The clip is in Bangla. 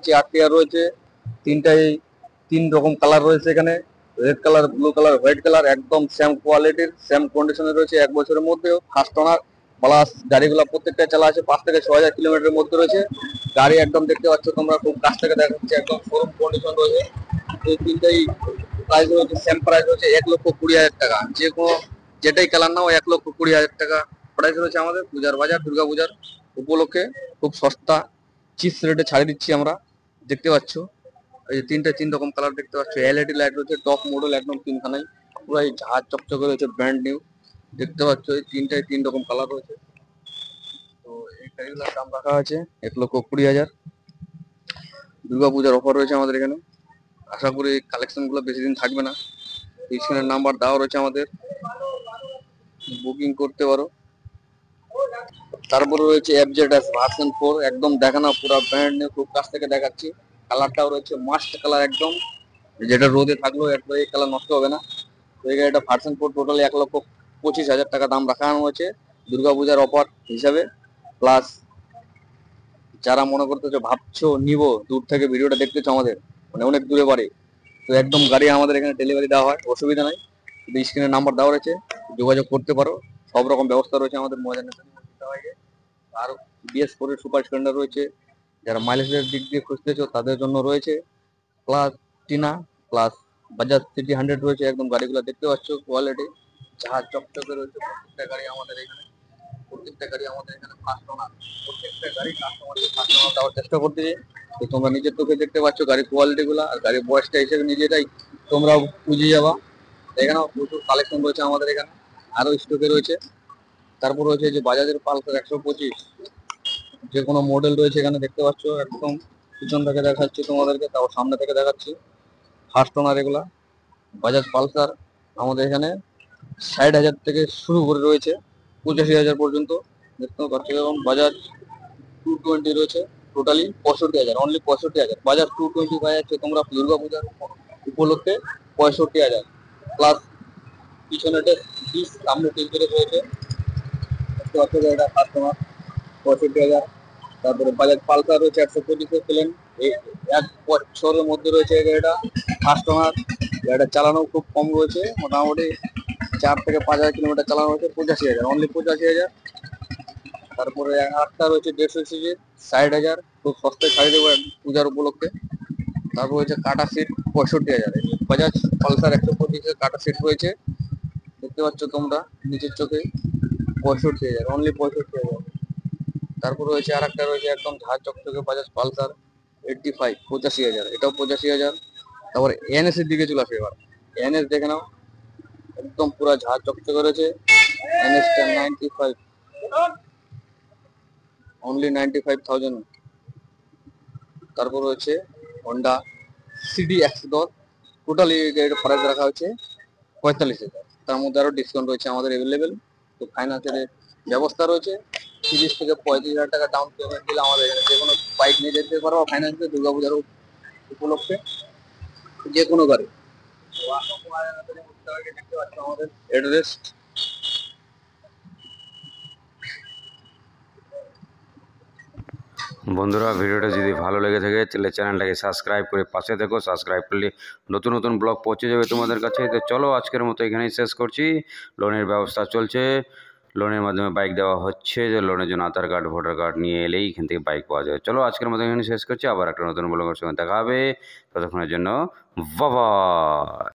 দেখাচ্ছি 8টি আর রয়েছে, তিনটাই 3 রকম কালার রয়েছে এখানে, red colour, blue colour, white colour, একদম সেম কোয়ালিটির সেম কন্ডিশনে রয়েছে, 1 বছরের মধ্যেও ফার্স্ট ওনার প্লাস। গাড়িগুলো প্রত্যেকটা চালা আছে 5 থেকে 6 হাজার কিলোমিটারের মধ্যে রয়েছে। গাড়ি একদম দেখতে পাচ্ছ তোমরা, খুব কাছ থেকে দেখাচ্ছে, একদম শোরুম কন্ডিশন রয়েছে। এই তিনটাই প্রাইস রয়েছে, সেম প্রাইস রয়েছে 1,20,000 টাকা। যে কোনো যেটাই কালার নাও 1,20,000 টাকা প্রাইস রয়েছে আমাদের। পূজার বাজার, দুর্গা পূজার উপলক্ষে খুব সস্তা চিপস রেটে ছাড়িয়ে দিচ্ছি আমরা, দেখতে পাচ্ছ। এই যে 3 রকম কালার দেখতে পাচ্ছ, এলইডি লাইট রয়েছে, টপ মডেল একদম তিনখানাই, পুরো এই ঝাঁঝ চকচকে রয়েছে, ব্র্যান্ড নিউ দেখতে পাচ্ছ। এই 3রকম কালার রয়েছে। তো এই গাড়িগুলোর দাম রাখা আছে 1,20,000। দুর্গাপূজার অফার রয়েছে আমাদের এখানে। আশা করি কালেকশন গুলো বেশি দিন থাকবে না। স্ক্রিনের নাম্বার দেওয়া রয়েছে আমাদের, বুকিং করতে পারো। তারপরে রয়েছে FZS ভার্সন 4, একদম দেখানো পুরো ব্র্যান্ড নিউ, খুব কাছ থেকে দেখাচ্ছি। কালারটাও রয়েছে মাস্ট কালার একদম, যেটা রোদে থাকলেও একবার এই কালার নষ্ট হবে না। তো এই গাড়িটা ভার্সন 4 টোটালি 1,25,000 টাকা দাম রাখা হয়েছে দুর্গাপূজার অফার হিসাবে। প্লাস যারা মনে করতেছো ভাবছো নিবো, দূর থেকে ভিডিওটা দেখতেছো আমাদের, মানে অনেক দূরে বাড়ি, তো একদম গাড়ি আমাদের এখানে ডেলিভারি দেওয়া হয়, অসুবিধা নাই। স্ক্রিনে নাম্বার দেওয়া রয়েছে, যোগাযোগ করতে পারো। সব রকম ব্যবস্থা রয়েছে আমাদের মজা নেই। আর BS4 এর সুপার স্প্লেন্ডার রয়েছে, যারা মাইলেজের দিক দিয়ে খুঁজতেছো তাদের জন্য রয়েছে। Plus Tina, plus Bajaj city 100 রয়েছে, একদম গাড়িগুলো দেখতে পাচ্ছ কোয়ালিটি জাহাজ চকচকে রয়েছে। প্রত্যেকটা গাড়ি আমাদের এখানে ফার্স্ট ওনার, প্রত্যেকটা গাড়ি কাস্টমারকে ফার্স্ট ওনার দেওয়ার চেষ্টা করতেছি। তো তোমরা নিজের চোখে দেখতে পাচ্ছ গাড়ির কোয়ালিটি গুলা, আর গাড়ির বয়সটা হিসেবে নিজেরাই তোমরা বুঝে যাবা। এখানেও প্রচুর কালেকশন রয়েছে আমাদের এখানে, আরো স্টকে রয়েছে। তারপর রয়েছে যে বাজাজের পালসার 125, যে কোনো মডেল রয়েছে এখানে দেখতে পাচ্ছ। একদম পিছন থেকে দেখাচ্ছি তোমাদেরকে, তাও সামনে থেকে দেখাচ্ছি। ফার্স্ট ওনার এগুলা বাজাজ পালসার আমাদের এখানে 60,000 থেকে শুরু করে রয়েছে 85,000 পর্যন্ত দেখতে পাচ্ছ। এবং বাজাজ 220 রয়েছে, টোটালি 65,000, অনলি 65,000। বাজাজ 220 পাওয়া যাচ্ছে তোমরা দুর্গা পূজার উপলক্ষে 65,000। প্লাস পিছনে ডিস, সামনে টিভিতে রয়েছে দেখতে পাচ্ছ, এটা কাস্টমার 65,000। তারপরে বাজাজ পালসার রয়েছে 125 প্লেন, এই 1 বছরের মধ্যে রয়েছে এই গাড়িটা ফার্স্ট ওনার। গাড়িটা চালানো খুব কম রয়েছে, মোটামুটি 4 থেকে 5 হাজার কিলোমিটার চালানো হয়েছে, 85,000, অনলি 85,000। তারপরে আরেকটা রয়েছে 150 সিসি, 60,000, খুব সস্তায় ছাড়িয়ে দেবো পূজার উপলক্ষে। তারপর রয়েছে কাটা সিট 65,000, বাজাজ পালসার 125 কাটা সিট রয়েছে, দেখতে পাচ্ছ তোমরা নিজের চোখে, 65,000, অনলি 65,000। তারপর রয়েছে আর একটা রয়েছে একদম ঝাঁ চকচকে বাজাজ পালসার 85, 85,000, এটাও 85,000। তারপর NS এর দিকে চলে আসে এবার, NS দেখে নাও, একদম পুরো ঝাঁ চকচকে রয়েছে। NS 95, only 95,000। তারপর রয়েছে হন্ডা সিডি 110, টোটালি গাড়ির প্রাইস রাখা হয়েছে 45,000। তার মধ্যে আরো ডিসকাউন্ট রয়েছে আমাদের অ্যাভেলেবেল। তো ফাইন্যান্সের ব্যবস্থা রয়েছে, 30 থেকে 35,000 টাকা ডাউন পেমেন্ট দিলে আমাদের এখানে যে কোনো বাইক নিয়ে যেতে পারো ফাইন্যান্সে দুর্গাপূজার উপলক্ষে, যে কোনো গাড়ি। তো আসো দেখতে পাচ্ছ আমাদের অ্যাড্রেস। বন্ধুরা, ভিডিওটা যদি ভালো লেগে থাকে তাহলে চ্যানেলটাকে সাবস্ক্রাইব করে পাশে থেকো। সাবস্ক্রাইব করলে নতুন নতুন ব্লগ পৌঁছে যাবে তোমাদের কাছে। তো চলো আজকের মতো এখানেই শেষ করছি। লোনের ব্যবস্থা চলছে, লোনের মাধ্যমে বাইক দেওয়া হচ্ছে। যে লোনের জন্য আধার কার্ড, ভোটার কার্ড নিয়ে এলেই এখান থেকে বাইক পাওয়া যায়। চলো আজকের মতো এখানে শেষ করছি, আবার একটা নতুন ব্লগের সঙ্গে দেখা হবে। ততক্ষণের জন্য বাবা।